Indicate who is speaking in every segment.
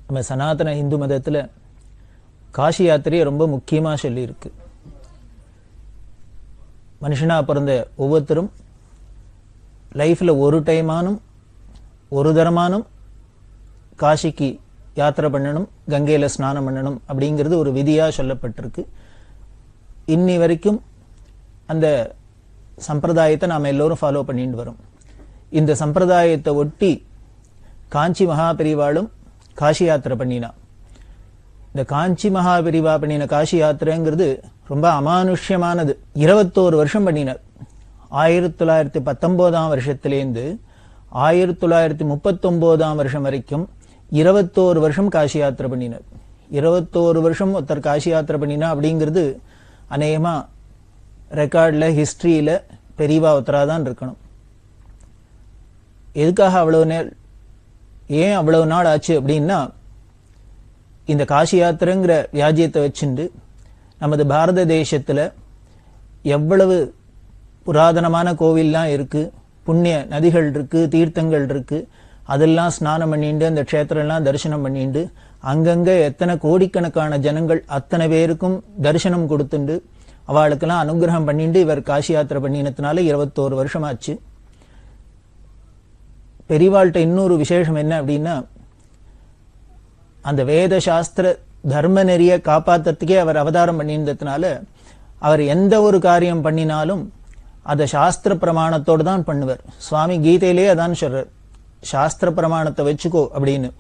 Speaker 1: நம்ம சனாதன இந்து மதத்துல காசி யாத்திரையை ரொம்ப முக்கியமா சொல்லி இருக்கு. மனுஷனா பிறந்த ஒவ்வொருத்தரும் லைஃப்ல ஒரு டைமானும் ஒரு தரமானும் காசிக்கு யாத்திரை பண்ணணும், கங்கையில ஸ்நானம் பண்ணணும் அப்படிங்கிறது ஒரு விதியா சொல்லப்பட்டிருக்கு. இன்னி வரைக்கும் அந்த சம்பிரதாயத்தை நாம எல்லோரும் ஃபாலோ பண்ணிட்டு வரோம். இந்த சம்பிரதாயத்தை ஒட்டி காஞ்சி மகாபெரிவாளும் காசி யாத்திரை பண்ணினா. இந்த காஞ்சி மகாபெரிவா பண்ணின காசி யாத்திரைங்கிறது ரொம்ப அமானுஷ்யமானது. 21 வருஷம் பண்ணினார். 1919 வருஷத்திலேருந்து 1939 வருஷம் வரைக்கும் 21 வருஷம் காசி யாத்திரை பண்ணினார். 21 வருஷம் ஒருத்தர் காசி யாத்திரை பண்ணினா அப்படிங்கிறது அநேகமா ரெக்கார்ட்ல ஹிஸ்டரியில பெரியவா ஒருத்தராதான் இருக்கணும். எதுக்காக ஏன் அவ்வளவு நாள் ஆச்சு அப்படின்னா, இந்த காசி யாத்திரைங்கிற வியாஜியத்தை வச்சுண்டு நமது பாரத தேசத்துல எவ்வளவு புராதனமான கோவில்லாம் இருக்கு, புண்ணிய நதிகள் இருக்கு, தீர்த்தங்கள் இருக்கு, அதெல்லாம் ஸ்நானம் பண்ணிண்டு அந்த க்ஷேத்திரம்லாம் தரிசனம் பண்ணிண்டு அங்கங்க எத்தனை கோடிக்கணக்கான ஜனங்கள் அத்தனை பேருக்கும் தரிசனம் கொடுத்துண்டு அவளுக்கெல்லாம் அனுகிரகம் பண்ணிட்டு இவர் காசி யாத்திரை பண்ணினதுனால 21 வருஷம் ஆச்சு. பெரியவாள்கிட்ட இன்னொரு விசேஷம் என்ன அப்படின்னா, அந்த வேத சாஸ்திர தர்ம நெறிய காப்பாத்துறதுக்கே அவர் அவதாரம் பண்ணியிருந்ததுனால அவர் எந்த ஒரு காரியம் பண்ணினாலும் அதை சாஸ்திர பிரமாணத்தோடு தான் பண்ணுவார். சுவாமி கீதையிலேயே அதான் சொல்றார், சாஸ்திர பிரமாணத்தை வச்சுக்கோ அப்படின்னு.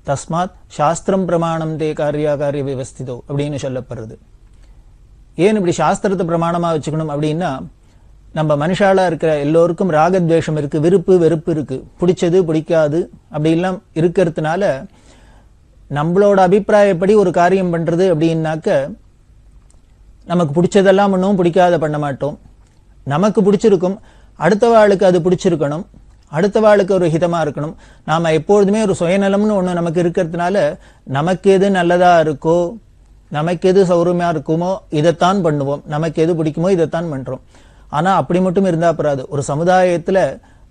Speaker 1: தஸ்மாத் சாஸ்திரம் பிரமாணம் தே காரிய விவஸ்திதோ அப்படின்னு சொல்லப்படுறது. ஏன் இப்படி சாஸ்திரத்தை பிரமாணமா வச்சுக்கணும் அப்படின்னா, நம்ம மனுஷாலா இருக்கிற எல்லோருக்கும் ராகத்வேஷம் இருக்கு, விருப்பு வெறுப்பு இருக்கு, பிடிச்சது பிடிக்காது அப்படி எல்லாம் இருக்கிறதுனால நம்மளோட அபிப்பிராயப்படி ஒரு காரியம் பண்றது அப்படின்னாக்க நமக்கு பிடிச்சதெல்லாம் பண்ணுவோம், பிடிக்காத பண்ண மாட்டோம். நமக்கு பிடிச்சிருக்கும், அடுத்த வாளுக்கு அது பிடிச்சிருக்கணும், அடுத்த வாளுக்கு ஒரு ஹிதமா இருக்கணும். நாம எப்பொழுதுமே ஒரு சுயநலம்னு ஒண்ணு நமக்கு இருக்கிறதுனால நமக்கு எது நல்லதா இருக்கோ, நமக்கு எது சௌரியமா இருக்குமோ இதைத்தான் பண்ணுவோம், நமக்கு எது பிடிக்குமோ இதைத்தான் பண்றோம். ஆனா அப்படி மட்டும் இருந்தா போறாது. ஒரு சமுதாயத்துல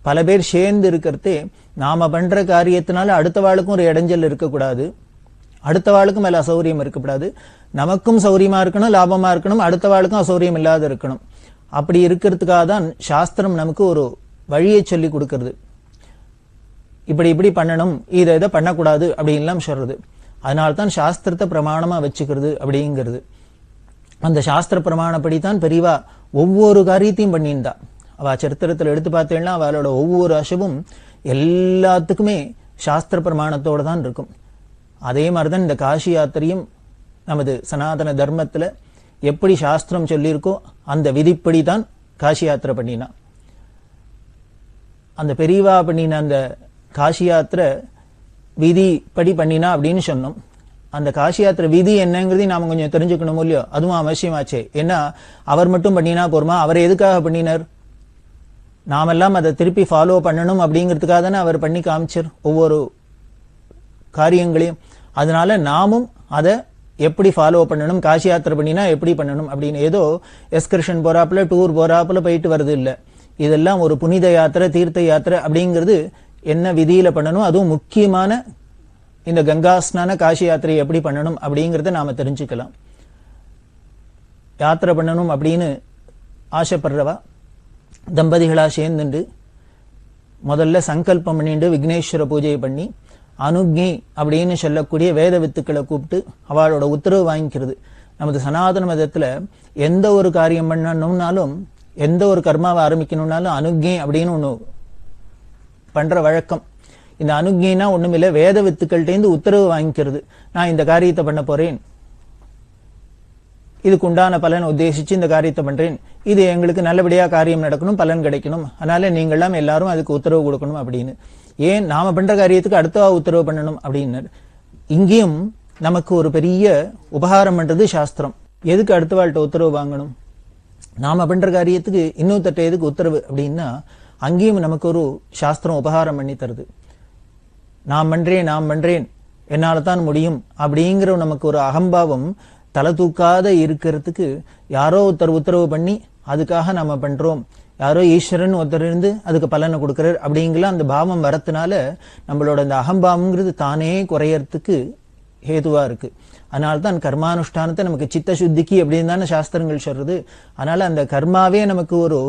Speaker 1: பல பேர் சேர்ந்து இருக்கிறதே நாம பண்ற காரியத்தினால அடுத்த வாளுக்கும் ஒரு இடைஞ்சல் இருக்கக்கூடாது, அடுத்த வாளுக்கும் மேல அசௌரியம் இருக்கக்கூடாது. நமக்கும் சௌரியமா இருக்கணும், லாபமா இருக்கணும், அடுத்த வாளுக்கும் அசௌரியம் இல்லாத இருக்கணும். அப்படி இருக்கிறதுக்காக தான் சாஸ்திரம் நமக்கு ஒரு வழியை சொல்லி கொடுக்கறது. இப்படி இப்படி பண்ணணும், இதை பண்ணக்கூடாது அப்படின்லாம் சொல்றது. அதனால்தான் சாஸ்திரத்தை பிரமாணமா வச்சுக்கிறது அப்படிங்கிறது. அந்த சாஸ்திர பிரமாணப்படி தான் பெரியவா ஒவ்வொரு காரியத்தையும் பண்ணியிருந்தா. அவ சரித்திரத்தில் எடுத்து பார்த்தேன்னா அவளோட ஒவ்வொரு அசவும் எல்லாத்துக்குமே சாஸ்திர பிரமாணத்தோட தான் இருக்கும். அதே மாதிரிதான் இந்த காசி யாத்திரையும் நமது சனாதன தர்மத்துல எப்படி சாஸ்திரம் சொல்லியிருக்கோ அந்த விதிப்படி தான் காசி யாத்திரை பண்ணினா. அந்த பெரியவா பண்ணின அந்த காசி யாத்திரை விதி படி பண்ணினா அப்படின்னு சொன்னோம். அந்த காசி யாத்திரை விதி என்னங்கிறதையும் நாம கொஞ்சம் தெரிஞ்சுக்கணும் இல்லையோ, அதுவும் அவசியமாச்சே. ஏன்னா அவர் மட்டும் பண்ணினா போருமா, அவர் எதுக்காக பண்ணினார்? நாமெல்லாம் அதை திருப்பி ஃபாலோ பண்ணணும் அப்படிங்கிறதுக்காக தானே அவர் பண்ணி காமிச்சார் ஒவ்வொரு காரியங்களையும். அதனால நாமும் அதை எப்படி ஃபாலோ பண்ணணும், காசி யாத்திரை பண்ணினா எப்படி பண்ணணும் அப்படின்னு ஏதோ எக்ஸ்கர்ஷன் போறாப்புல டூர் போறாப்புல போயிட்டு வருது இல்ல. இதெல்லாம் ஒரு புனித யாத்திரை, தீர்த்த யாத்திரை அப்படிங்கிறது என்ன விதியில பண்ணணும், அதுவும் முக்கியமான இந்த கங்கா ஸ்நான காசி யாத்திரையை எப்படி பண்ணணும் அப்படிங்கறத நாம தெரிஞ்சுக்கலாம். யாத்திரை பண்ணணும் அப்படின்னு ஆசைப்படுறவா தம்பதிகளா சேர்ந்துண்டு முதல்ல சங்கல்பம் பண்ணிட்டு விக்னேஸ்வர பூஜையை பண்ணி அனுக்ஞை அப்படின்னு சொல்லக்கூடிய வேத வித்துக்களை கூப்பிட்டு அவளோட உத்தரவு வாங்கிக்கிறது. நமது சனாதன மதத்துல எந்த ஒரு காரியம் பண்ணணும்னாலும், எந்த ஒரு கர்மாவை ஆரம்பிக்கணும்னாலும் அனுக்ஞை அப்படின்னு ஒண்ணு பண்ற வழக்கம். இந்த அனுக்ஞைனா ஒண்ணுமில்ல, வேத வித்துக்கள்கிட்ட உத்தரவு வாங்கிக்கிறது. நான் இந்த காரியத்தை பண்ண போறேன், இதுக்கு உண்டான பலனை உத்தேசிச்சு இந்த காரியத்தை பண்றேன், இது எங்களுக்கு நல்லபடியா காரியம் நடக்கணும், பலன் கிடைக்கணும், அதனால நீங்கள்லாம் எல்லாரும் அதுக்கு உத்தரவு கொடுக்கணும் அப்படின்னு. ஏன் நாம பண்ற காரியத்துக்கு அடுத்தவா உத்தரவு பண்ணணும் அப்படின்னு. இங்கேயும் நமக்கு ஒரு பெரிய உபகாரம் பண்றது சாஸ்திரம். எதுக்கு அடுத்தவாள்கிட்ட உத்தரவு வாங்கணும்? நாம பண்ற காரியத்துக்கு இன்னொருத்தட்ட எதுக்கு உத்தரவு அப்படின்னா, அங்கேயும் நமக்கு ஒரு சாஸ்திரம் உபகாரம் பண்ணி தருது. நான் பண்றேன் என்னால தான் முடியும் அப்படிங்கிற நமக்கு ஒரு அகம்பாவம் தலை தூக்காத இருக்கிறதுக்கு யாரோ ஒருத்தர் உத்தரவு பண்ணி அதுக்காக நம்ம பண்றோம், யாரோ ஈஸ்வரன் ஒருத்தர் இருந்து அதுக்கு பலனை கொடுக்கறார் அப்படிங்கிற அந்த பாவம் வரத்துனால நம்மளோட அந்த அகம்பாவம்ங்கிறது தானே குறையறதுக்கு ஹேதுவா இருக்கு. அதனால்தான் கர்மானுஷ்டானத்தை நமக்கு சித்த சுத்திக்கு அப்படின்னு தானே சாஸ்திரங்கள் சொல்றது. அதனால அந்த கர்மாவே நமக்கு ஒரு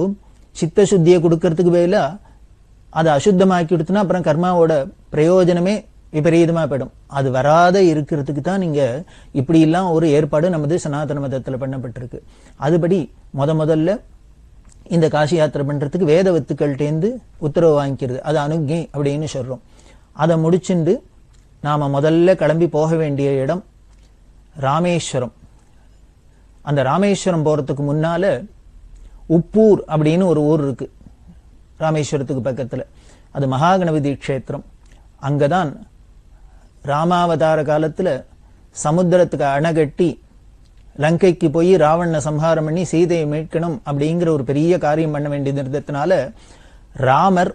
Speaker 1: சித்த சுத்தியை கொடுக்கறதுக்கு பதிலா அதை அசுத்தமாக்கி கொடுத்தனா அப்புறம் கர்மாவோட பிரயோஜனமே விபரீதமா போயிடும். அது வராத இருக்கிறதுக்கு தான் நீங்க இப்படி எல்லாம் ஒரு ஏற்பாடு நமது சனாதன மதத்துல பண்ணப்பட்டிருக்கு. அதுபடி முதல்ல இந்த காசி யாத்திரை பண்றதுக்கு வேத வித்துக்கள்டேந்து உத்தரவு வாங்கிக்கிறது, அது அனுக்ஞை அப்படின்னு சொல்றோம். அதை முடிச்சுண்டு நாம முதல்ல கிளம்பி போக வேண்டிய இடம் ராமேஸ்வரம். அந்த ராமேஸ்வரம் போறதுக்கு முன்னால உப்பூர் அப்படின்னு ஒரு ஊர் இருக்கு ராமேஸ்வரத்துக்கு பக்கத்துல. அது மகாகணபதி க்ஷேத்திரம். அங்கதான் ராமாவதார காலத்துல சமுத்திரத்துக்கு அணைகட்டி லங்கைக்கு போய் ராவணனை சம்ஹாரம் பண்ணி சீதையை மீட்கணும் அப்படிங்கிற ஒரு பெரிய காரியம் பண்ண வேண்டியது இருந்ததுனால ராமர்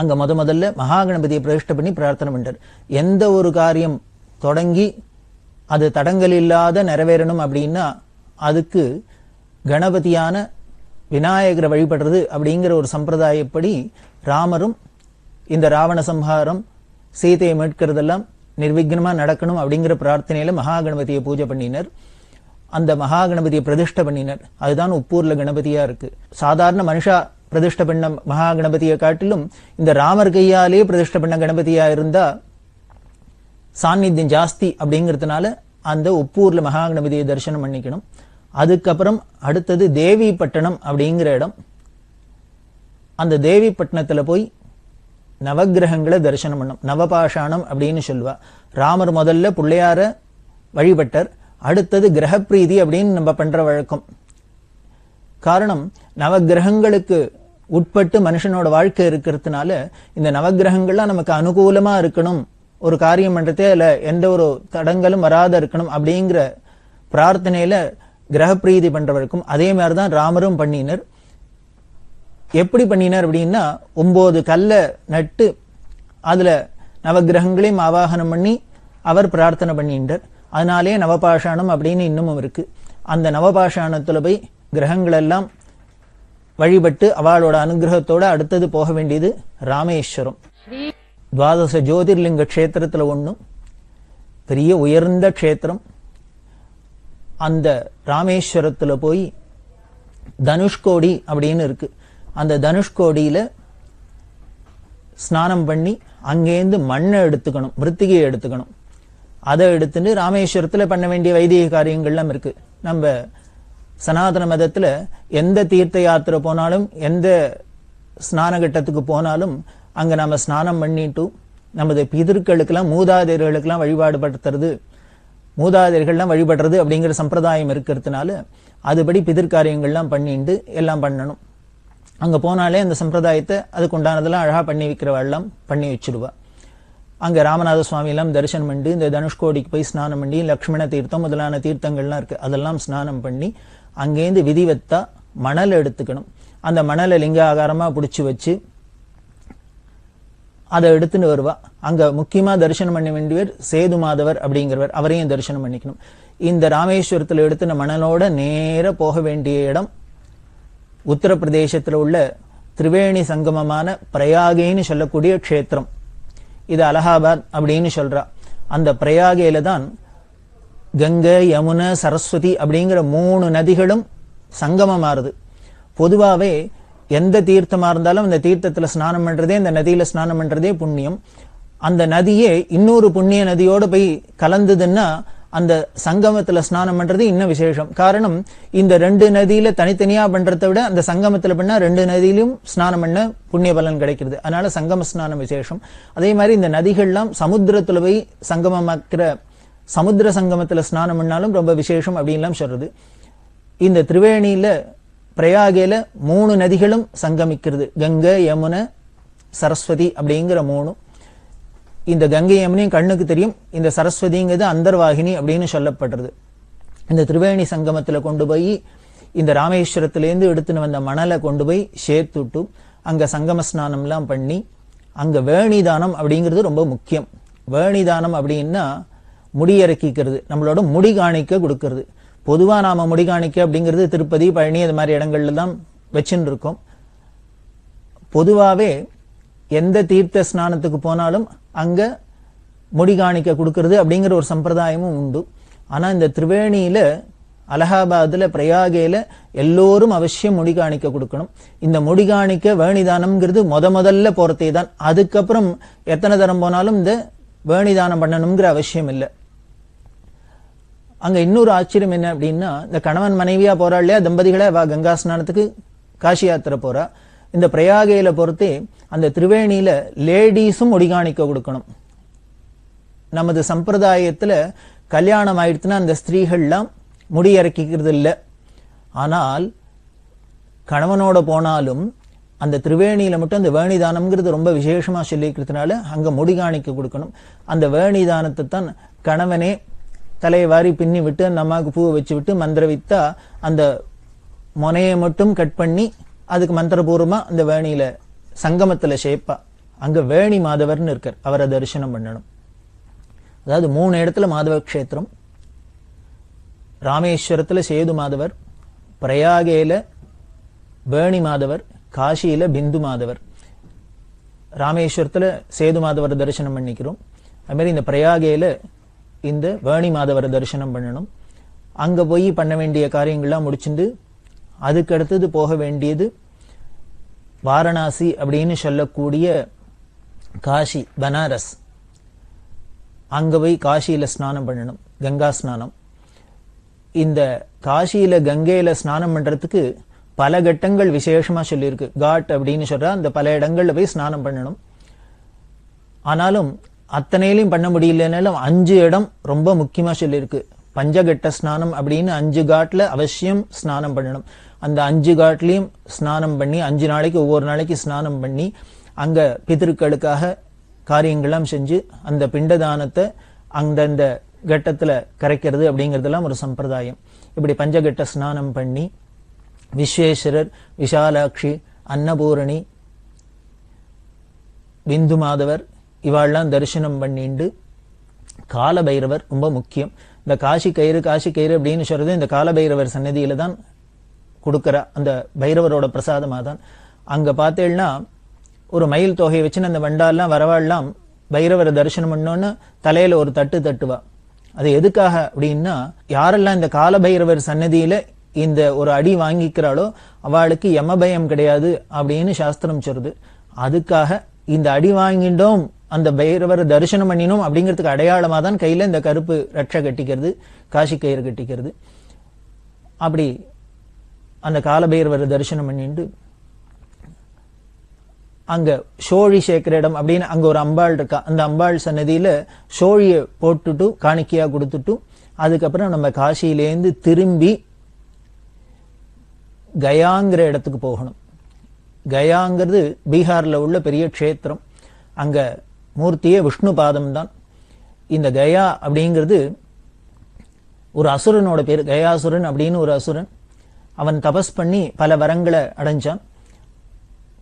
Speaker 1: அங்க முதல்ல மகாகணபதியை பிரதிஷ்டை பண்ணி பிரார்த்தனை பண்றார். எந்த ஒரு காரியம் தொடங்கி அது தடங்கல் இல்லாத நிறைவேறணும் அப்படின்னா அதுக்கு கணபதியான விநாயகரை வழிபடுறது அப்படிங்கிற ஒரு சம்பிரதாயப்படி ராமரும் இந்த ராவண சம்ஹாரம் சீதையை மீட்கிறதெல்லாம் நிர்விக்னமா நடக்கணும் அப்படிங்கிற பிரார்த்தனையில மகாகணபதியை பூஜை பண்ணினர். அந்த மகாகணபதியை பிரதிஷ்டை பண்ணினர். அதுதான் உப்பூர்ல கணபதியா இருக்கு. சாதாரண மனுஷா பிரதிஷ்டை பண்ண மகாகணபதியை காட்டிலும் இந்த ராமர் கையாலேயே பிரதிஷ்டை பண்ண கணபதியா இருந்தா சாநித்தியம் ஜாஸ்தி அப்படிங்கிறதுனால அந்த உப்பூர்ல மகாகணபதியை தரிசனம் பண்ணிக்கணும். அதுக்கப்புறம் அடுத்தது தேவிப்பட்டணம் அப்படிங்கிற இடம். அந்த தேவிப்பட்டினத்துல போய் நவகிரகங்களை தரிசனம் பண்ணும். நவபாஷாணம் அப்படின்னு சொல்லுவா. ராமர் முதல்ல பிள்ளையார வழிபட்டர், அடுத்தது கிரகப்பிரீதி அப்படின்னு நம்ம பண்ற வழக்கம். காரணம், நவகிரகங்களுக்கு உட்பட்டு மனுஷனோட வாழ்க்கை இருக்கிறதுனால இந்த நவகிரகங்கள்லாம் நமக்கு அனுகூலமா இருக்கணும், ஒரு காரியம் பண்றதே இல்ல எந்த ஒரு தடங்களும் வராத இருக்கணும் அப்படிங்கிற பிரார்த்தனையில கிரகப்பிரீதி பண்ற வழக்கம். அதே மாதிரிதான் ராமரும் பண்ணினர். எப்படி பண்ணினார் அப்படின்னா 9 கல்ல நட்டு அதுல நவகிரகங்களையும் ஆவாகனம் பண்ணி அவர் பிரார்த்தனை பண்ணிட்டார். அதனாலே நவபாஷாணம் அப்படின்னு இன்னமும் இருக்கு. அந்த நவபாஷாணத்துல போய் கிரகங்கள் எல்லாம் வழிபட்டு அவளோட அனுகிரகத்தோட அடுத்தது போக வேண்டியது ராமேஸ்வரம். துவாதச ஜோதிர்லிங்க க்ஷேத்திரத்துல ஒண்ணும் பெரிய உயர்ந்த க்ஷேத்திரம். அந்த ராமேஸ்வரத்துல போய் தனுஷ்கோடி அப்படின்னு இருக்கு. அந்த தனுஷ்கோடியில ஸ்நானம் பண்ணி அங்கேருந்து மண்ணை எடுத்துக்கணும், மிருத்திகையை எடுத்துக்கணும். அதை எடுத்துட்டு ராமேஸ்வரத்துல பண்ண வேண்டிய வைதிக காரியங்கள்லாம் இருக்கு. நம்ம சனாதன மதத்துல எந்த தீர்த்த யாத்திரை போனாலும் எந்த ஸ்நான கட்டத்துக்கு போனாலும் அங்க நம்ம ஸ்நானம் பண்ணிட்டு நமது பிதர்களுக்கெல்லாம் மூதாதையர்களுக்கெல்லாம் வழிபாடு படுத்துறது, மூதாதையர்கள்லாம் வழிபடுறது அப்படிங்கிற சம்பிரதாயம் இருக்கிறதுனால அதுபடி பிதிர்காரியங்கள்லாம் பண்ணிட்டு எல்லாம் பண்ணணும். அங்க போனாலே அந்த சம்பிரதாயத்தை அதுக்கு உண்டானதெல்லாம் அழகா பண்ணி வைக்கிறவாள்லாம் பண்ணி வச்சிருவா. அங்க ராமநாத சுவாமி எல்லாம் தரிசனம் பண்ணி இந்த தனுஷ்கோடிக்கு போய் ஸ்நானம் பண்ணி லக்ஷ்மண தீர்த்தம் முதலான தீர்த்தங்கள்லாம் இருக்கு, அதெல்லாம் ஸ்நானம் பண்ணி அங்கேருந்து விதிவத்தா மணல் எடுத்துக்கணும். அந்த மணலை லிங்க ஆகாரமா பிடிச்சி வச்சு அதை எடுத்துன்னு வருவா. அங்க முக்கியமா தரிசனம் பண்ண வேண்டியவர் சேது மாதவர் அப்படிங்கிறவர், அவரையும் தரிசனம் பண்ணிக்கணும். இந்த ராமேஸ்வரத்துல எடுத்துன மணலோட நேர போக வேண்டிய இடம் உத்தரப்பிரதேசத்துல உள்ள திரிவேணி சங்கமமான பிரயாகைன்னு சொல்லக்கூடிய க்ஷேத்திரம். இது அலகாபாத் அப்படின்னு சொல்றா. அந்த பிரயாகையில தான் கங்கை, யமுனை, சரஸ்வதி அப்படிங்கிற 3 நதிகளும் சங்கமமாறுது. பொதுவாவே எந்த தீர்த்தமா இருந்தாலும் அந்த தீர்த்தத்துல ஸ்நானம் பண்றதே, இந்த நதியில ஸ்நானம் பண்றதே புண்ணியம். அந்த நதியே இன்னொரு புண்ணிய நதியோட போய் கலந்ததுன்னா அந்த சங்கமத்துல ஸ்நானம் பண்றது இன்னும் விசேஷம். காரணம், இந்த 2 நதியில தனித்தனியா பண்றதை விட அந்த சங்கமத்துல பண்ணா 2 நதியிலும் ஸ்நானம் பண்ண புண்ணிய பலன் கிடைக்கிறது. அதனால சங்கம ஸ்நானம் விசேஷம். அதே மாதிரி இந்த நதிகள்லாம் சமுத்திரத்துல போய் சங்கமமாக்கிற சமுத்திர சங்கமத்துல ஸ்நானம் பண்ணாலும் ரொம்ப விசேஷம் அப்படின்லாம் சொல்றது. இந்த திரிவேணியில பிரயாகையில 3 நதிகளும் சங்கமிக்கிறது. கங்கை, யமுனை, சரஸ்வதி அப்படிங்கிற 3. இந்த கங்கை யமுனையும் கண்ணுக்கு தெரியும். இந்த சரஸ்வதிங்கிறது அந்தர்வாகினி அப்படின்னு சொல்லப்படுறது. இந்த திரிவேணி சங்கமத்துல கொண்டு போய் இந்த ராமேஸ்வரத்திலேருந்து எடுத்துன்னு வந்த மணலை கொண்டு போய் சேர்த்துட்டு அங்க சங்கம ஸ்நானம்லாம் பண்ணி அங்க வேணிதானம் அப்படிங்கிறது ரொம்ப முக்கியம். வேணிதானம் அப்படின்னா முடியிறக்கிக்கிறது, நம்மளோட முடி காணிக்க கொடுக்கறது. பொதுவா நாம முடி காணிக்க அப்படிங்கிறது திருப்பதி, பழனி அது மாதிரி இடங்கள்ல தான் வச்சுன்னு இருக்கோம். பொதுவாவே எந்த தீர்த்த ஸ்நானத்துக்கு போனாலும் அங்க முடி காணிக்க கொடுக்கறது அப்படிங்கிற ஒரு சம்பிரதாயமும் உண்டு. ஆனா இந்த திரிவேணியில, அலகாபாத்ல, பிரயாகேல எல்லோரும் அவசியம் முடி காணிக்க கொடுக்கணும். இந்த முடி காணிக்க வேணிதானம்ங்கிறது முதல்ல போறதே தான். அதுக்கப்புறம் எத்தனை தரம் போனாலும் இந்த வேணிதானம் பண்ணணுங்கிற அவசியம் இல்லை. அங்க இன்னொரு ஆச்சரியம் என்ன அப்படின்னா, இந்த கணவன் மனைவியா போறா இல்லையா தம்பதிகளை, கங்கா ஸ்நானத்துக்கு காசி யாத்திரை போறா. இந்த பிரயாகையில பொறுத்தே அந்த திரிவேணியில லேடிஸும் முடி காணிக்க கொடுக்கணும். நமது சம்பிரதாயத்துல கல்யாணம் ஆயிடுச்சுன்னா அந்த ஸ்திரீகள்லாம் முடி இறக்கிக்கிறது இல்லை. ஆனால் கணவனோட போனாலும் அந்த திரிவேணியில மட்டும் அந்த வேணிதானம்ங்கிறது ரொம்ப விசேஷமா சொல்லிக்கிறதுனால அங்க முடி காணிக்க கொடுக்கணும். அந்த வேணிதானத்தை தான் கணவனே தலையை வாரி பின்னி விட்டு அந்த அம்மாவுக்கு பூவை வச்சு விட்டு மந்திரவித்தா அந்த முனையை மட்டும் கட் பண்ணி அதுக்கு மந்திரபூர்வமா அந்த வேணியில சங்கமத்துல ஷேப்பா அங்க வேணி மாதவர்னு இருக்கார், அவரை தரிசனம் பண்ணணும். அதாவது 3 இடத்துல மாதவ கஷேத்திரம், ராமேஸ்வரத்துல சேது மாதவர், பிரயாகேல வேணி மாதவர், காசியில பிந்து மாதவர். ராமேஸ்வரத்துல சேது மாதவர் தரிசனம் பண்ணிக்கிறோம். அது மாதிரி இந்த பிரயாகேல இந்த வேணி மாதவரை தரிசனம் பண்ணணும். அங்க போய் பண்ண வேண்டிய காரியங்கள்லாம் முடிச்சுட்டு அதுக்கு அடுத்தது போக வேண்டியது வாரணாசி அப்படின்னு சொல்லக்கூடிய காசி, பனாரஸ். அங்க போய் காசியில ஸ்நானம் பண்ணணும், கங்கா ஸ்நானம். இந்த காசியில கங்கையில ஸ்நானம் பண்றதுக்கு பல கட்டங்கள் விசேஷமா சொல்லியிருக்கு. காட் அப்படின்னு சொல்றா அந்த பல இடங்கள்ல போய் ஸ்நானம் பண்ணணும். ஆனாலும் அத்தனையிலையும் பண்ண முடியலனாலும் 5 இடம் ரொம்ப முக்கியமா சொல்லியிருக்கு. பஞ்சகட்ட ஸ்நானம் அப்படின்னு 5 காட்ல அவசியம் ஸ்நானம் பண்ணணும். அந்த 5 காட்லயும் ஸ்நானம் பண்ணி 5 நாளைக்கு ஒவ்வொரு நாளைக்கு ஸ்நானம் பண்ணி அங்க பிதர்களுக்காக காரியங்கள்லாம் செஞ்சு அந்த பிண்டதானத்தை அந்தந்த கட்டத்துல கரைக்கிறது அப்படிங்கறதெல்லாம் ஒரு சம்பிரதாயம். இப்படி பஞ்சகட்ட ஸ்நானம் பண்ணி விஸ்வேஸ்வரர், விஷாலாட்சி, அன்னபூரணி, பிந்து மாதவர் இவாள்லாம் தரிசனம் பண்ணிண்டு காலபைரவர் ரொம்ப முக்கியம். இந்த காசி கயிறு அப்படின்னு சொல்றது இந்த காலபைரவர் சன்னதியில தான் கொடுக்கற அந்த பைரவரோட பிரசாதமா தான். அங்க பார்த்தேன்னா ஒரு மயில் தொகையை வச்சுன்னு அந்த வண்டாலாம் வரவாள்லாம் பைரவரை தரிசனம் பண்ணோன்னு தலையில ஒரு தட்டு தட்டுவா. அது எதுக்காக அப்படின்னா, யாரெல்லாம் இந்த காலபைரவர் சன்னதியில இந்த ஒரு அடி வாங்கிக்கிறாளோ அவளுக்கு யமபயம் கிடையாது அப்படின்னு சாஸ்திரம் சொல்றது. அதுக்காக இந்த அடி வாங்கிட்டோம், அந்த பைரவரை தரிசனம் பண்ணினோம் அப்படிங்கிறதுக்கு அடையாளமா தான் கையில இந்த கருப்பு ரட்சை கட்டிக்கிறது, காசி கயிறு கட்டிக்கிறது. அப்படி அந்த காலபைரவரை தரிசனம் பண்ணிட்டு அங்க சோழி சேர்க்கிற இடம் அப்படின்னு அங்க ஒரு அம்பாள் இருக்கா. அந்த அம்பாள் சன்னதியில சோழியை போட்டுட்டு காணிக்கையா கொடுத்துட்டு அதுக்கப்புறம் நம்ம காசியிலேருந்து திரும்பி கயாங்கிற இடத்துக்கு போகணும். கயாங்கிறது பீகார்ல உள்ள பெரிய க்ஷேத்திரம். அங்க மூர்த்தியே விஷ்ணு பாதம் தான். இந்த கயா அப்படிங்கிறது ஒரு அசுரனோட பேர். கயாசுரன் அப்படின்னு ஒரு அசுரன். அவன் தபஸ் பண்ணி பல வரங்களை அடைஞ்சான்.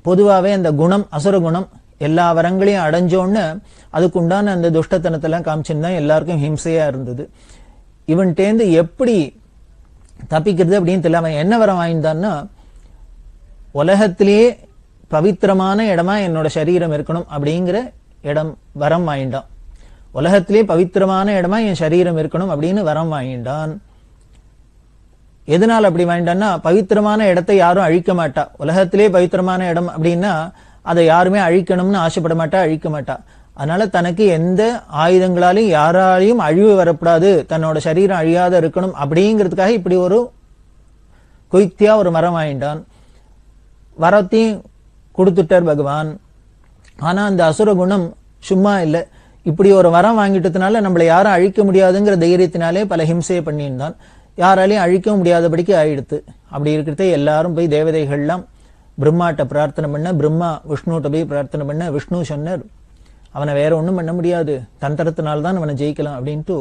Speaker 1: பொதுவாகவே அந்த குணம், அசுர குணம், எல்லா வரங்களையும் அடைஞ்சோன்னு அதுக்கு உண்டான அந்த துஷ்டத்தனத்தெல்லாம் காமிச்சுன்னு தான் எல்லாருக்கும் ஹிம்சையா இருந்தது. இவன்டேந்து எப்படி தப்பிக்கிறது அப்படின்னு தெரியல. அவன் என்ன வரம் வாங்கிட்டான்னா, உலகத்திலேயே பவித்திரமான இடமா என்னோட சரீரம் இருக்கணும் அப்படிங்கிற இடம் வரம் வாங்கிட்டான். உலகத்திலேயே பவித்திரமான இடமா என் சரீரம் இருக்கணும் அப்படின்னு வரம் வாங்கிட்டான். எதனால் அப்படி வாங்கிட்டான்னா, பவித்திரமான இடத்தை யாரும் அழிக்க மாட்டா. உலகத்திலே பவித்திரமான இடம் அப்படின்னா அதை யாருமே அழிக்கணும்னு ஆசைப்பட மாட்டா, அழிக்க மாட்டா. அதனால தனக்கு எந்த ஆயுதங்களாலையும் யாராலையும் அழிவு வரக்கூடாது, தன்னோட சரீரம் அழியாத இருக்கணும் அப்படிங்கிறதுக்காக இப்படி ஒரு குய்த்தியா ஒரு மரம் வாங்கிட்டான். வரத்தையும் கொடுத்துட்டார் பகவான். ஆனா அந்த அசுர குணம் சும்மா இல்லை. இப்படி ஒரு வரம் வாங்கிட்டதுனால நம்மளை யாரும் அழிக்க முடியாதுங்கிற தைரியத்தினாலே பல ஹிம்சையை பண்ணியிருந்தான். யாராலையும் அழிக்க முடியாதபடிக்கு ஆயிடுத்து. அப்படி இருக்கிறதே எல்லாரும் போய் தேவதைகள்லாம் பிரம்மாட்ட பிரார்த்தனை பண்ண, பிரம்மா விஷ்ணுட்ட போய் பிரார்த்தனை பண்ண, விஷ்ணு சொன்னார் அவனை வேற ஒன்றும் பண்ண முடியாது, தந்திரத்தினால்தான் அவனை ஜெயிக்கலாம் அப்படின்ட்டு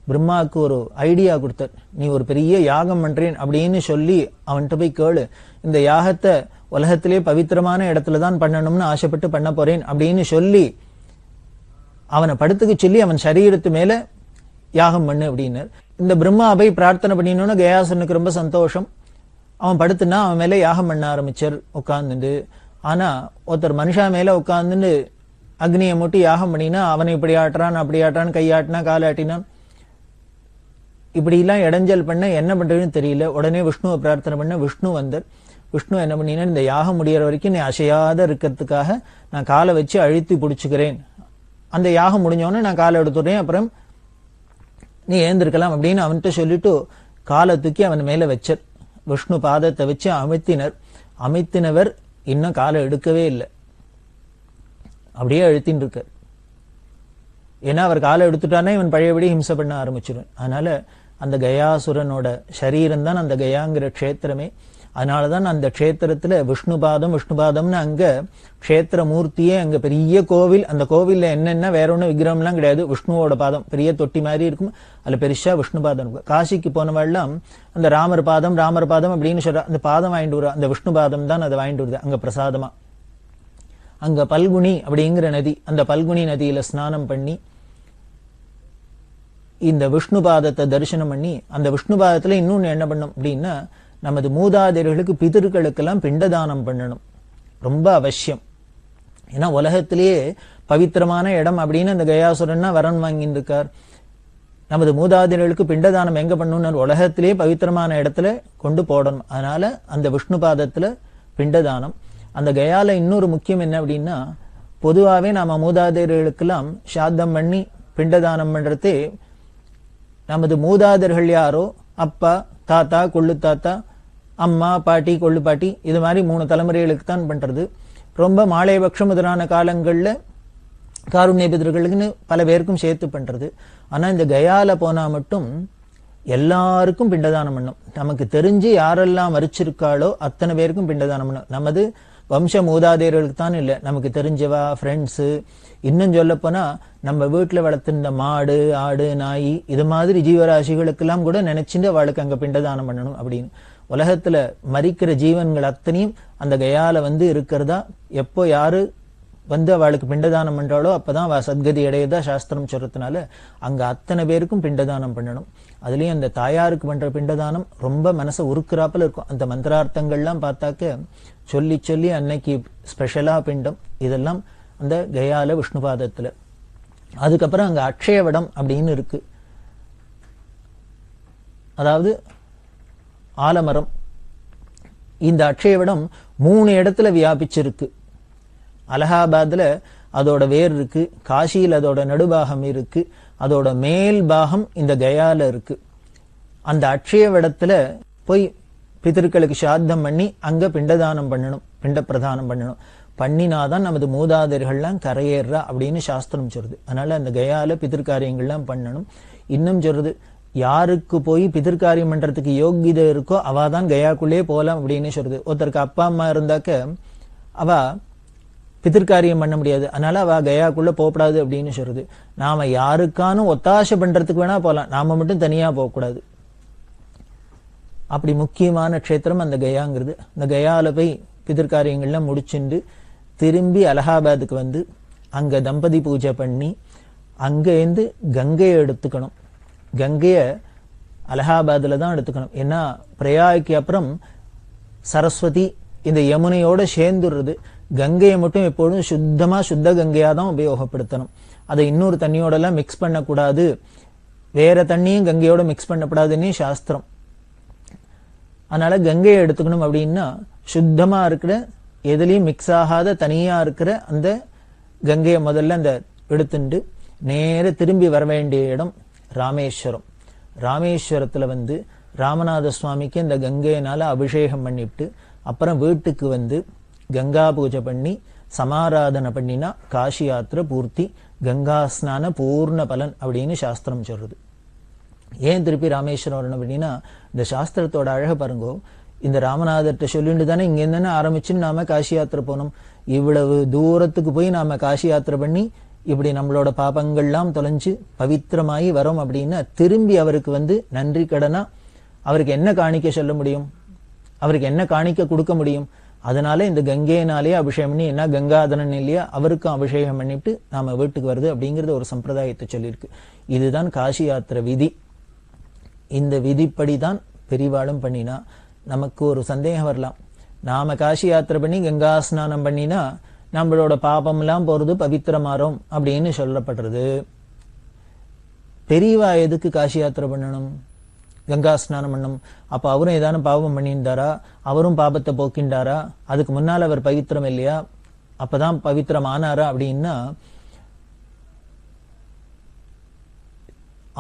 Speaker 1: பிரம்மாவுக்கு ஒரு ஐடியா கொடுத்தார். நீ ஒரு பெரிய யாகம் பண்றேன் அப்படின்னு சொல்லி அவன்கிட்ட போய் கேளு, இந்த யாகத்தை உலகத்திலே பவித்திரமான இடத்துல தான் பண்ணணும்னு ஆசைப்பட்டு பண்ண போறேன் அப்படின்னு சொல்லி அவனை படுத்துக்க சொல்லி அவன் சரீரத்து மேல யாகம் பண்ணு அப்படின்னார். இந்த பிரம்மா போய் பிரார்த்தனை பண்ணினோன்னு கயாசுரனுக்கு ரொம்ப சந்தோஷம். அவன் படுத்துனா அவன் மேல யாகம் பண்ண ஆரம்பிச்சார் உட்கார்ந்துட்டு. ஆனா ஒருத்தர் மனுஷா மேல உட்கார்ந்துட்டு அக்னியை மூட்டி யாகம் பண்ணினா அவனை இப்படி ஆட்டுறான் அப்படி ஆட்டுறான், கையாட்டினா காலாட்டினான், இப்படி எல்லாம் இடைஞ்சல் பண்ண என்ன பண்றதுன்னு தெரியல. உடனே விஷ்ணுவை பிரார்த்தனை பண்ண விஷ்ணு வந்தார். விஷ்ணு என்ன பண்ணினா, இந்த யாகம் முடிகிற வரைக்கும் நீ அசையாத இருக்கிறதுக்காக நான் காலை வச்சு அழுத்தி பிடிச்சுக்கிறேன், அந்த யாகம் முடிஞ்சோடனே நான் காலை எடுத்துடுறேன், அப்புறம் நீ ஏந்திருக்கலாம் அப்படின்னு அவன்கிட்ட சொல்லிட்டு காலை தூக்கி அவன் மேல வச்சார். விஷ்ணு பாதத்தை வச்சு அமிழ்த்தினர். அமிழ்த்தினவர் இன்னும் காலை எடுக்கவே இல்லை, அப்படியே அழுத்தின்னு இருக்கார். ஏன்னா அவர் காலை எடுத்துட்டானே இவன் பழையபடி ஹிம்சை பண்ண ஆரம்பிச்சிடும். அதனால அந்த கயாசுரனோட சரீரம் தான் அந்த கயாங்கிற க்ஷேத்திரமே. அதனாலதான் அந்த க்ஷேத்திரத்துல விஷ்ணுபாதம்னு அங்க க்ஷேத்திர மூர்த்தியே, அங்க பெரிய கோவில். அந்த கோவில்ல என்னென்ன வேற ஒன்னும் விக்கிரகம்லாம் கிடையாது, விஷ்ணுவோட பாதம் பெரிய தொட்டி மாதிரி இருக்கும், அதுல பெருசா விஷ்ணுபாதம் இருக்கும். காசிக்கு போனவெல்லாம் அந்த ராமர் பாதம் அப்படின்னு சொல்ற அந்த பாதம் வாங்கிட்டு வர, அந்த விஷ்ணுபாதம் தான் அதை வாங்கிட்டு வருது அங்க பிரசாதமா. அங்க பல்குனி அப்படிங்கிற நதி, அந்த பல்குனி நதியில ஸ்நானம் பண்ணி இந்த விஷ்ணுபாதத்தை தரிசனம் பண்ணி, அந்த விஷ்ணுபாதத்துல இன்னொன்னு என்ன பண்ணும் அப்படின்னா, நமது மூதாதையர்களுக்கு பிதர்களுக்கெல்லாம் பிண்டதானம் பண்ணணும், ரொம்ப அவசியம். ஏன்னா உலகத்திலேயே பவித்திரமான இடம் அப்படின்னு அந்த கயாசுரன்னா வரன் வாங்கிட்டு இருக்கார். நமது மூதாதையர்களுக்கு பிண்டதானம் எங்க பண்ணணும், உலகத்திலேயே பவித்திரமான இடத்துல கொண்டு போடணும். அதனால அந்த விஷ்ணுபாதத்துல பிண்டதானம். அந்த கயால இன்னொரு முக்கியம் என்ன அப்படின்னா, பொதுவாகவே நாம மூதாதையர்களுக்கெல்லாம் சாத்தம் பண்ணி பிண்டதானம் பண்றதே, நமது மூதாதையர்கள் யாரோ அப்பா தாத்தா கொள்ளு தாத்தா, அம்மா பாட்டி கொள்ளு பாட்டி, இது மாதிரி 3 தலைமுறைகளுக்கு தான் பண்றது. ரொம்ப மாலைபக்ஷம் முதலான காலங்கள்ல காருண்ய பிதர்களுக்குன்னு பல பேருக்கும் சேர்த்து பண்றது. ஆனா இந்த கயால போனா மட்டும் எல்லாருக்கும் பிண்டதானம் பண்ணும். நமக்கு தெரிஞ்சு யாரெல்லாம் மரிச்சிருக்காளோ அத்தனை பேருக்கும் பிண்டதானம் பண்ணும். நமது வம்ச மூதாதையர்களுக்கு தான் இல்லை, நமக்கு தெரிஞ்சவா, ஃப்ரெண்ட்ஸு, இன்னும் சொல்ல போனா நம்ம வீட்டுல வளர்த்திருந்த மாடு ஆடு நாய் இது மாதிரி ஜீவராசிகளுக்கெல்லாம் கூட நினைச்சுட்டு அவளுக்கு அங்க பிண்டதானம் பண்ணணும் அப்படின்னு. உலகத்துல மரிக்கிற ஜீவன்கள் அத்தனையும் அந்த கயால இருக்கிறதா, எப்போ யாரு அவளுக்கு பிண்டதானம் பண்றாளோ அப்பதான் அவ சத்கதி அடையதா சாஸ்திரம் சொல்றதுனால அங்க அத்தனை பேருக்கும் பிண்டதானம் பண்ணணும். அதுலயும் அந்த தாயாருக்கு பண்ற பிண்டதானம் ரொம்ப மனசை உருக்குறாப்புல இருக்கும். அந்த மந்திரார்த்தங்கள்லாம் பார்த்தாக்க சொல்லி சொல்லி அன்னைக்கு ஸ்பெஷலா பிண்டம், இதெல்லாம் அந்த கயால விஷ்ணுபாதத்துல. அதுக்கப்புறம் அங்க அக்ஷயவடம் அப்படின்னு இருக்கு, அதாவது ஆலமரம். இந்த அக்ஷயவடம் 3 இடத்துல வியாபிச்சிருக்கு. அலகாபாத்ல அதோட வேர் இருக்கு, காசியில் அதோட நடுபாகம் இருக்கு, அதோட மேல் பாகம் இந்த கயால இருக்கு. அந்த அக்ஷயவடத்துல போய் பிதர்களுக்கு சாத்தம் பண்ணி அங்க பிண்டதானம் பண்ணணும், பிண்ட பிரதானம் பண்ணணும். பண்ணினாதான் நமது மூதாதையர்கள்லாம் கரையேறா அப்படின்னு சாஸ்திரம் சொல்றது. அதனால அந்த கயால பிதற்காரியங்கள்லாம் பண்ணணும். இன்னும் சொல்றது, யாருக்கு போய் பிதற்காரியம் பண்றதுக்கு யோகிதை இருக்கோ அவாதான் கயாக்குள்ளே போலாம் அப்படின்னு சொல்றது. ஒருத்தருக்கு அப்பா அம்மா இருந்தாக்க அவ பிதற்காரியம் பண்ண முடியாது, அதனால அவ கயாக்குள்ள போகக்கூடாது அப்படின்னு சொல்றது. நாம யாருக்கானும் ஒத்தாசை பண்றதுக்கு வேணா போலாம், நாம மட்டும் தனியா போகக்கூடாது. அப்படி முக்கியமான க்ஷேத்திரம் அந்த கயாங்கிறது. அந்த கயால போய் பிதற்காரியங்கள்லாம் முடிச்சுண்டு திரும்பி அலகாபாத்துக்கு அங்க தம்பதி பூஜை பண்ணி அங்க இருந்து கங்கையை எடுத்துக்கணும். கங்கைய அலகாபாத்ல தான் எடுத்துக்கணும். ஏன்னா பிரயாகக்கு அப்புறம் சரஸ்வதி இந்த யமுனையோட சேர்ந்துடுறது. கங்கையை மட்டும் எப்பொழுதும் சுத்த கங்கையா தான் உபயோகப்படுத்தணும். அதை இன்னொரு தண்ணியோட எல்லாம் மிக்ஸ் பண்ணக்கூடாது, வேற தண்ணியும் கங்கையோட மிக்ஸ் பண்ணக்கூடாதுன்னு சாஸ்திரம். அதனால கங்கையை எடுத்துக்கணும். அப்படின்னா சுத்தமா இருக்கிற, எதுலயும் மிக்ஸ் ஆகாத தனியா இருக்கிற அந்த கங்கையை முதல்ல அந்த எடுத்துட்டு நேர திரும்பி வர வேண்டிய இடம் ராமேஸ்வரம். ராமேஸ்வரத்துல ராமநாத சுவாமிக்கு இந்த கங்கையினால அபிஷேகம் பண்ணிட்டு அப்புறம் வீட்டுக்கு கங்கா பூஜை பண்ணி சமாராதனை பண்ணினா காசி யாத்திரை பூர்த்தி, கங்கா ஸ்நான பூர்ண பலன் அப்படின்னு சாஸ்திரம் சொல்றது. ஏன் திருப்பி ராமேஸ்வரம் வரணும் அப்படின்னா, இந்த சாஸ்திரத்தோட அழக பாருங்கோ. இந்த ராமநாதர்கிட்ட சொல்லிட்டு தானே இங்க இருந்தானே ஆரம்பிச்சுன்னு நாம காசி யாத்திரை போனோம். இவ்வளவு தூரத்துக்கு போய் நாம காசி யாத்திரை பண்ணி இப்படி நம்மளோட பாபங்கள்லாம் தொலைஞ்சு பவித்திரமாயி வரோம் அப்படின்னா திரும்பி அவருக்கு நன்றி கடனா அவருக்கு என்ன காணிக்க சொல்ல முடியும், அவருக்கு என்ன காணிக்க கொடுக்க முடியும்? அதனால இந்த கங்கையினாலே அபிஷேகம் பண்ணி, என்ன கங்காதரன் இல்லையா, அவருக்கும் அபிஷேகம் பண்ணிட்டு நாம வீட்டுக்கு வருது அப்படிங்கறது ஒரு சம்பிரதாயத்தை சொல்லியிருக்கு. இதுதான் காசி யாத்திரை விதி. இந்த விதிப்படிதான் பெரிவாளும் பண்ணினா. நமக்கு ஒரு சந்தேகம் வரலாம். நாம காசி யாத்திரை பண்ணி கங்கா ஸ்நானம் பண்ணினா நம்மளோட பாபம்லாம் போறது பவித்திரமாறும் அப்படின்னு சொல்லப்படுறது. பெரியவா எதுக்கு காசி யாத்திரை பண்ணணும், கங்கா ஸ்நானம் பண்ணணும்? அப்ப அவரும் ஏதானும் பாவம் பண்ணியிருந்தாரா? அவரும் பாபத்தை போக்கின்றாரா? அதுக்கு முன்னால் அவர் பவித்திரம் இல்லையா? அப்பதான் பவித்திரம் ஆனாரா? அப்படின்னா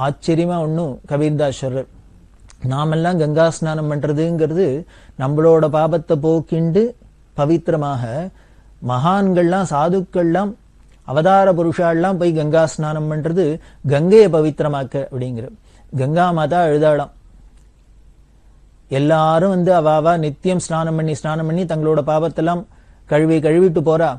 Speaker 1: ஆச்சரியமா ஒண்ணும் கபீர்தாஸ் சொல்றார். நாமெல்லாம் கங்கா ஸ்நானம் பண்றதுங்கிறது நம்மளோட பாபத்தை போக்கிண்டு பவித்திரமாக, மகான்கள்லாம் சாதுக்கள்லாம் அவதார புருஷாலாம் போய் கங்கா ஸ்நானம் பண்றது கங்கையை பவித்திரமாக்க அப்படிங்கிற. கங்கா மாதா எழுதாளாம், எல்லாரும் அவாவா நித்தியம் ஸ்நானம் பண்ணி தங்களோட பாவத்தெல்லாம் கழுவிட்டு போறா.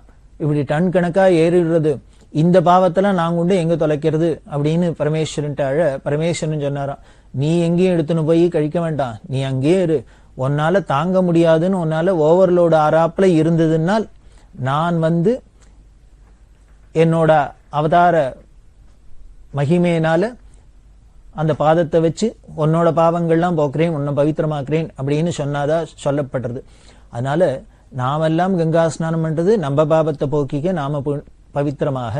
Speaker 1: இப்படி டன் கணக்கா ஏறிடுறது, இந்த பாவத்தெல்லாம் நாங்க உண்டு எங்க தொலைக்கிறது அப்படின்னு பரமேஸ்வரன் அழ. பரமேஸ்வரன் சொன்னாராம், நீ எங்கேயும் எடுத்துன்னு போய் கழிக்க வேண்டாம், நீ அங்கேயே இரு. உன்னால தாங்க முடியாதுன்னு உன்னால ஓவர்லோடு ஆறாப்புல இருந்ததுனால் நான் என்னோட அவதார மகிமையினால அந்த பாதத்தை வச்சு உன்னோட பாவங்கள்லாம் போக்குறேன், உன்னை பவித்திரமாக்குறேன் அப்படின்னு சொன்னாதா சொல்லப்படுறது. அதனால நாமெல்லாம் கங்கா ஸ்நானம் பண்றது நம்ம பாபத்தை போக்கிக்க, நாம பவித்திரமாக.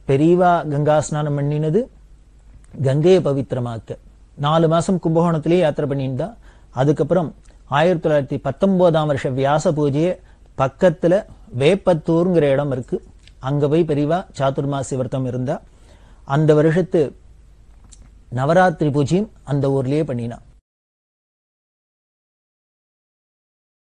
Speaker 1: பெரியவா கங்கா ஸ்நானம் பண்ணினது கங்கையை பவித்திரமாக்க. 4 மாசம் கும்பகோணத்திலேயே யாத்திரை பண்ணியிருந்தா. அதுக்கப்புறம் 1919 வருஷம் வியாச பூஜையை பக்கத்துல வேப்பத்தூர்ங்கிற இடம் இருக்கு, அங்க போய் பெரியவா சாதுர்மாசி விரதம் இருந்தா. அந்த வருஷத்து நவராத்திரி பூஜையும் அந்த ஊர்லயே பண்ணினா.